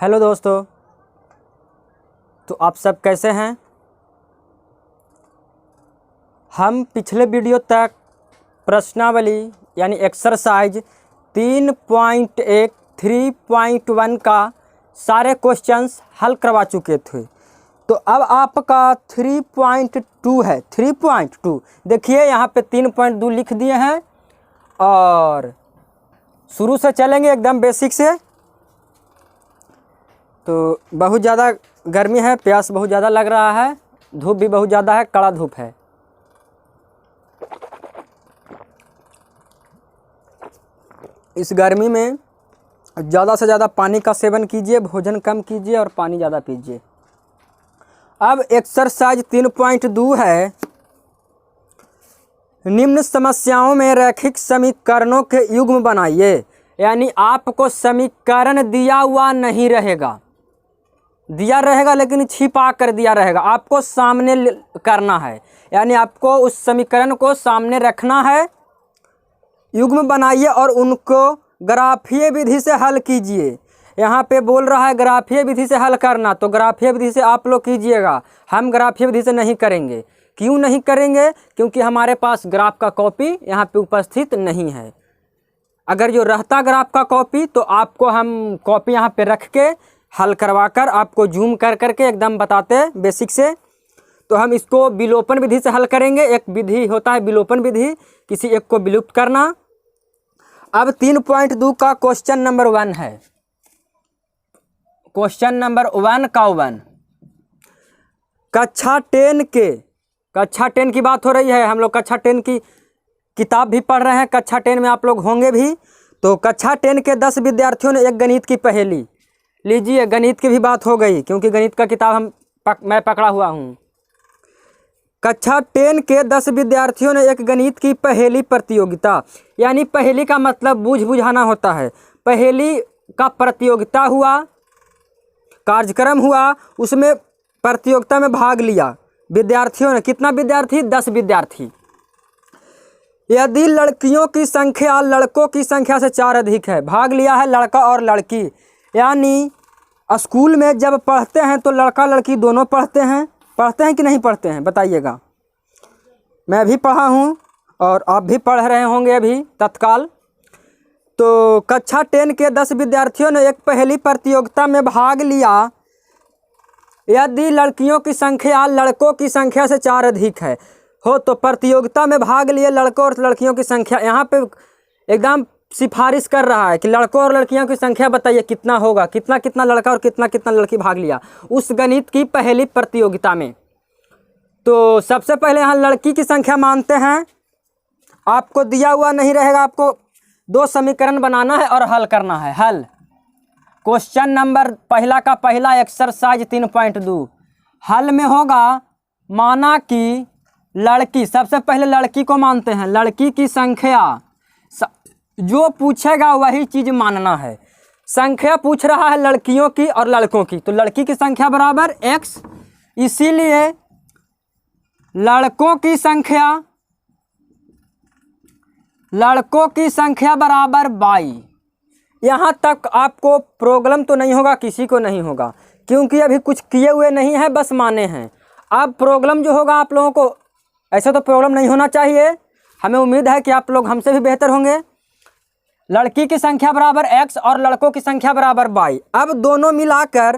Hello दोस्तों, तो आप सब कैसे हैं। हम पिछले वीडियो तक प्रश्नावली यानी एक्सरसाइज 3.1 3.1 का सारे क्वेश्चंस हल करवा चुके थे। तो अब आपका 3.2 है। 3.2 देखिए यहाँ पे 3.2 लिख दिए हैं और शुरू से चलेंगे एकदम बेसिक से। तो बहुत ज़्यादा गर्मी है, प्यास बहुत ज़्यादा लग रहा है, धूप भी बहुत ज़्यादा है, कड़ा धूप है। इस गर्मी में ज़्यादा से ज़्यादा पानी का सेवन कीजिए, भोजन कम कीजिए और पानी ज़्यादा पीजिए। अब एक्सरसाइज 3.2 है। निम्न समस्याओं में रैखिक समीकरणों के युग्म बनाइए। यानी आपको समीकरण दिया हुआ नहीं रहेगा, दिया रहेगा लेकिन छिपा कर दिया रहेगा, आपको सामने करना है। यानी आपको उस समीकरण को सामने रखना है, युग्म बनाइए और उनको ग्राफीय विधि से हल कीजिए। यहाँ पे बोल रहा है ग्राफीय विधि से हल करना, तो ग्राफीय विधि से आप लोग कीजिएगा। हम ग्राफीय विधि से नहीं करेंगे। क्यों नहीं करेंगे? क्योंकि हमारे पास ग्राफ का कॉपी यहाँ पे उपस्थित नहीं है। अगर जो रहता ग्राफ का कॉपी तो आपको हम कॉपी यहाँ पे रख के हल करवाकर आपको जूम कर करके एकदम बताते बेसिक से। तो हम इसको विलोपन विधि से हल करेंगे। एक विधि होता है विलोपन विधि, किसी एक को विलुप्त करना। अब 3.2 का क्वेश्चन नंबर 1 है। क्वेश्चन नंबर 1 का 1 कक्षा 10 की बात हो रही है। हम लोग कक्षा 10 की किताब भी पढ़ रहे हैं, कक्षा 10 में आप लोग होंगे भी। तो कक्षा 10 के 10 विद्यार्थियों ने एक गणित की पहेली, लीजिए गणित की भी बात हो गई क्योंकि गणित का किताब मैं पकड़ा हुआ हूँ। कक्षा 10 के 10 विद्यार्थियों ने एक गणित की पहेली प्रतियोगिता, यानी पहेली का मतलब बुझाना होता है। पहेली का प्रतियोगिता हुआ, कार्यक्रम हुआ, उसमें प्रतियोगिता में भाग लिया विद्यार्थियों ने। कितना विद्यार्थी? 10 विद्यार्थी। यदि लड़कियों की संख्या लड़कों की संख्या से 4 अधिक है, भाग लिया है लड़का और लड़की। यानी स्कूल में जब पढ़ते हैं तो लड़का लड़की दोनों पढ़ते हैं कि नहीं पढ़ते हैं बताइएगा। मैं भी पढ़ा हूँ और आप भी पढ़ रहे होंगे अभी तत्काल। तो कक्षा 10 के 10 विद्यार्थियों ने एक पहेली प्रतियोगिता में भाग लिया। यदि लड़कियों की संख्या लड़कों की संख्या से 4 अधिक है हो तो प्रतियोगिता में भाग लिए लड़कों और लड़कियों की संख्या। यहाँ पे एकदम सिफारिश कर रहा है कि लड़कों और लड़कियों की संख्या बताइए कितना होगा, कितना कितना लड़का और कितना कितना लड़की भाग लिया उस गणित की पहेली प्रतियोगिता में। तो सबसे पहले यहाँ लड़की की संख्या मानते हैं। आपको दिया हुआ नहीं रहेगा, आपको 2 समीकरण बनाना है और हल करना है। हल क्वेश्चन नंबर पहला का पहला एक्सरसाइज 3.2 हल में होगा। माना कि लड़की, सबसे पहले लड़की को मानते हैं। लड़की की संख्या, जो पूछेगा वही चीज मानना है। संख्या पूछ रहा है लड़कियों की और लड़कों की, तो लड़की की संख्या बराबर x, इसीलिए लड़कों की संख्या बराबर y। यहाँ तक आपको प्रॉब्लम तो नहीं होगा, किसी को नहीं होगा क्योंकि अभी कुछ किए हुए नहीं है, बस माने हैं। अब प्रॉब्लम जो होगा आप लोगों को, ऐसा तो प्रॉब्लम नहीं होना चाहिए। हमें उम्मीद है कि आप लोग हमसे भी बेहतर होंगे। लड़की की संख्या बराबर x और लड़कों की संख्या बराबर y। अब दोनों मिलाकर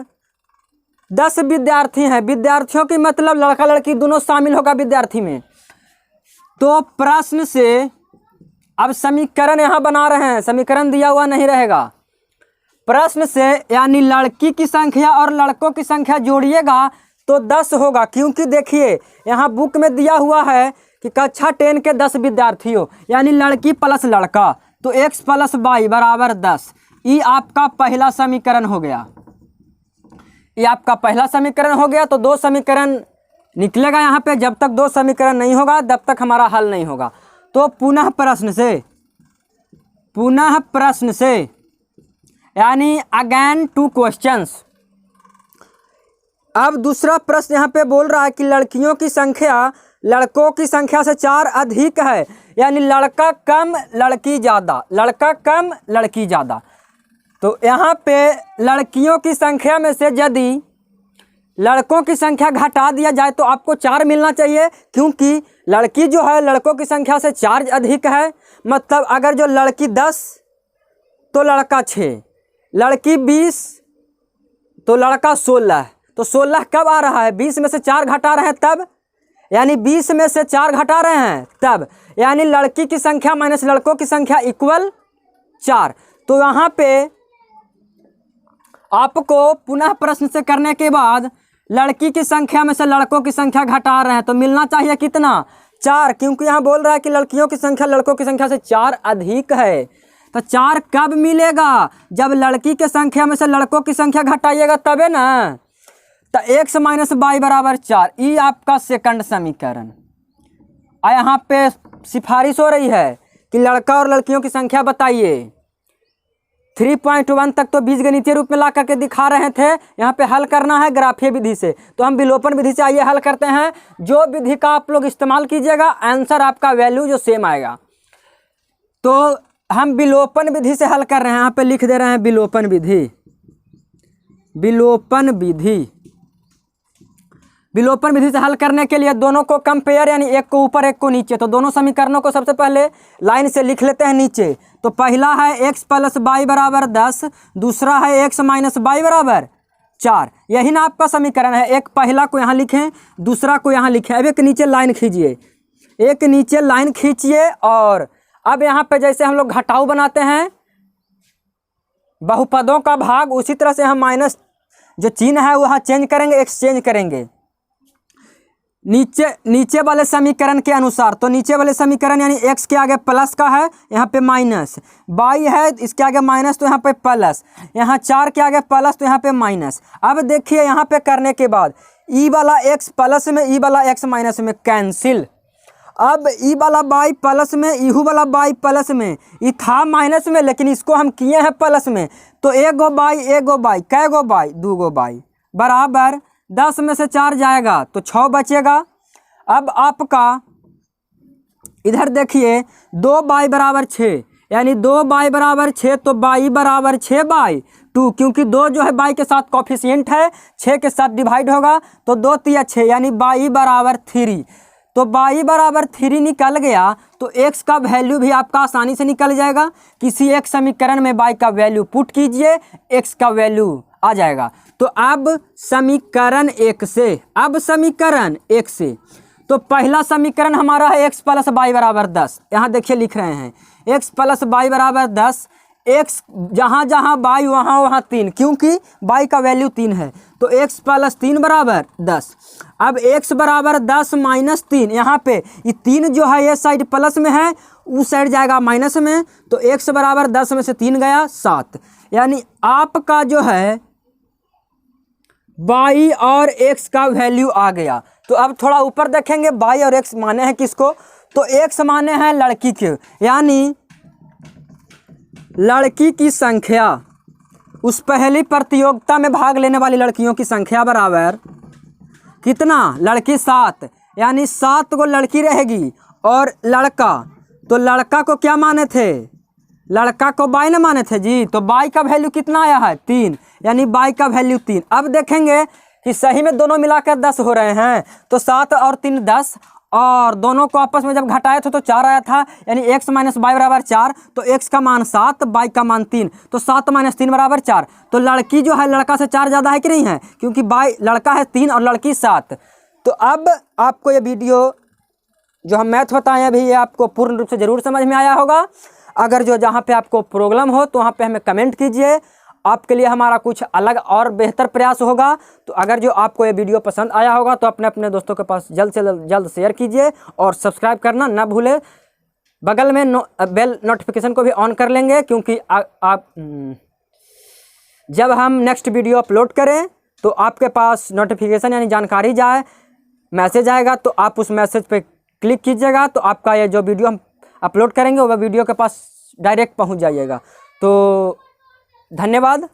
10 विद्यार्थी हैं। विद्यार्थियों की मतलब लड़का लड़की दोनों शामिल होगा विद्यार्थी में। तो प्रश्न से अब समीकरण यहाँ बना रहे हैं, समीकरण दिया हुआ नहीं रहेगा। प्रश्न से यानी लड़की की संख्या और लड़कों की संख्या जोड़िएगा तो 10 होगा। क्योंकि देखिए यहाँ बुक में दिया हुआ है कि कक्षा 10 के 10 विद्यार्थियों, यानी लड़की प्लस लड़का, तो x प्लस y बराबर 10। ये आपका पहला समीकरण हो गया। ये आपका पहला समीकरण हो गया। तो 2 समीकरण निकलेगा यहाँ पे। जब तक 2 समीकरण नहीं होगा तब तक हमारा हल नहीं होगा। तो पुनः प्रश्न से यानी अगेन 2 क्वेश्चंस। अब दूसरा प्रश्न यहाँ पे बोल रहा है कि लड़कियों की संख्या लड़कों की संख्या से 4 अधिक है, यानी लड़का कम लड़की ज़्यादा, लड़का कम लड़की ज़्यादा। तो यहाँ पे लड़कियों की संख्या में से यदि लड़कों की संख्या घटा दिया जाए तो आपको 4 मिलना चाहिए, क्योंकि लड़की जो है लड़कों की संख्या से 4 अधिक है। मतलब अगर जो लड़की 10 तो लड़का 6, लड़की 20 तो लड़का 16, तो 16 कब आ रहा है? 20 में से 4 घटा रहे हैं तब, यानी 20 में से 4 घटा रहे हैं तब, यानी लड़की की संख्या माइनस लड़कों की संख्या इक्वल 4। तो यहाँ पे आपको पुनः प्रश्न से करने के बाद लड़की की संख्या में से लड़कों की संख्या घटा रहे हैं तो मिलना चाहिए कितना? 4, क्योंकि यहाँ बोल रहा है कि लड़कियों की संख्या लड़कों की संख्या से 4 अधिक है। तो 4 कब मिलेगा? जब लड़की की संख्या में से लड़कों की संख्या घटाइएगा तबे ना। तो x माइनस वाई बराबर 4, ये आपका सेकंड समीकरण। यहाँ पे सिफारिश हो रही है कि लड़का और लड़कियों की संख्या बताइए। 3.1 तक तो बीजगणितीय रूप में ला करके दिखा रहे थे, यहाँ पे हल करना है ग्राफीय विधि से। तो हम विलोपन विधि से आइए हल करते हैं। जो विधि का आप लोग इस्तेमाल कीजिएगा आंसर आपका वैल्यू जो सेम आएगा। तो हम विलोपन विधि से हल कर रहे हैं, यहाँ पे लिख दे रहे हैं विलोपन विधि। विलोपन विधि, विलोपन विधि से हल करने के लिए दोनों को कंपेयर, यानी एक को ऊपर एक को नीचे। तो दोनों समीकरणों को सबसे पहले लाइन से लिख लेते हैं नीचे। तो पहला है x प्लस वाई बराबर 10, दूसरा है x माइनस वाई बराबर 4। यही ना आपका समीकरण है। एक पहला को यहाँ लिखें, दूसरा को यहाँ लिखें। अब एक नीचे लाइन खींचिए, एक नीचे लाइन खींचिए। और अब यहाँ पे जैसे हम लोग घटाव बनाते हैं बहुपदों का भाग, उसी तरह से हम माइनस जो चिन्ह है वहाँ चेंज करेंगे, एक्सचेंज करेंगे नीचे वाले समीकरण के अनुसार। तो नीचे वाले समीकरण यानी x के आगे प्लस का है, यहाँ पे माइनस, y है इसके आगे माइनस तो यहाँ पे प्लस, यहाँ 4 के आगे प्लस तो यहाँ पे माइनस। अब देखिए यहाँ पे करने के बाद ई वाला x प्लस में, ई वाला x माइनस में कैंसिल। अब ई वाला y प्लस में, इहू वाला y प्लस में, ये था माइनस में लेकिन इसको हम किए हैं प्लस में। तो एगो y, कै गो y, 2 गो y बराबर 10 में से 4 जाएगा तो 6 बचेगा। अब आपका इधर देखिए 2y बराबर 6, यानी 2y बराबर 6 तो y बराबर 6/2, क्योंकि 2 जो है y के साथ कॉफिशिएंट है, 6 के साथ डिवाइड होगा तो 2 तिया 6, यानी y बराबर 3। तो y बराबर 3 निकल गया तो x का वैल्यू भी आपका आसानी से निकल जाएगा। किसी एक समीकरण में y का वैल्यू पुट कीजिए, x का वैल्यू आ जाएगा। तो अब समीकरण 1 से, अब समीकरण 1 से तो पहला समीकरण हमारा है x प्लस वाई बराबर 10। यहाँ देखिए लिख रहे हैं x प्लस वाई बराबर 10, x जहाँ जहाँ y वहाँ वहाँ 3, क्योंकि y का वैल्यू 3 है। तो x प्लस 3 बराबर 10। अब x बराबर 10 माइनस 3, यहाँ पे ये 3 जो है ये साइड प्लस में है, उस साइड जाएगा माइनस में। तो x बराबर 10 में से 3 गया 7, यानी आपका जो है y और x का वैल्यू आ गया। तो अब थोड़ा ऊपर देखेंगे, y और x माने हैं किसको? तो x माने हैं लड़की के, यानी लड़की की संख्या, उस पहली प्रतियोगिता में भाग लेने वाली लड़कियों की संख्या बराबर कितना? लड़की 7, यानी 7 को लड़की रहेगी और लड़का। तो लड़का को क्या माने थे? लड़का को y न माने थे जी। तो y का वैल्यू कितना आया है? 3, यानी y का वैल्यू 3। अब देखेंगे कि सही में दोनों मिलाकर 10 हो रहे हैं। तो 7 और 3 10, और दोनों को आपस में जब घटाए थे तो 4 आया था, यानी x माइनस वाई बराबर 4। तो x का मान 7, y का मान 3, तो 7 माइनस 3 बराबर 4। तो लड़की जो है लड़का से 4 ज़्यादा है कि नहीं है? क्योंकि y लड़का है 3 और लड़की 7। तो अब आपको ये वीडियो जो हम मैथ बताए अभी, ये आपको पूर्ण रूप से ज़रूर समझ में आया होगा। अगर जो जहाँ पे आपको प्रॉब्लम हो तो वहाँ पे हमें कमेंट कीजिए, आपके लिए हमारा कुछ अलग और बेहतर प्रयास होगा। तो अगर जो आपको ये वीडियो पसंद आया होगा तो अपने दोस्तों के पास जल्द से जल्द शेयर कीजिए और सब्सक्राइब करना ना भूलें। बगल में बेल नोटिफिकेशन को भी ऑन कर लेंगे, क्योंकि आप जब हम नेक्स्ट वीडियो अपलोड करें तो आपके पास नोटिफिकेशन यानी जानकारी जाए, मैसेज आएगा, तो आप उस मैसेज पे क्लिक कीजिएगा तो आपका ये जो वीडियो हम अपलोड करेंगे वह वीडियो के पास डायरेक्ट पहुंच जाइएगा। तो धन्यवाद।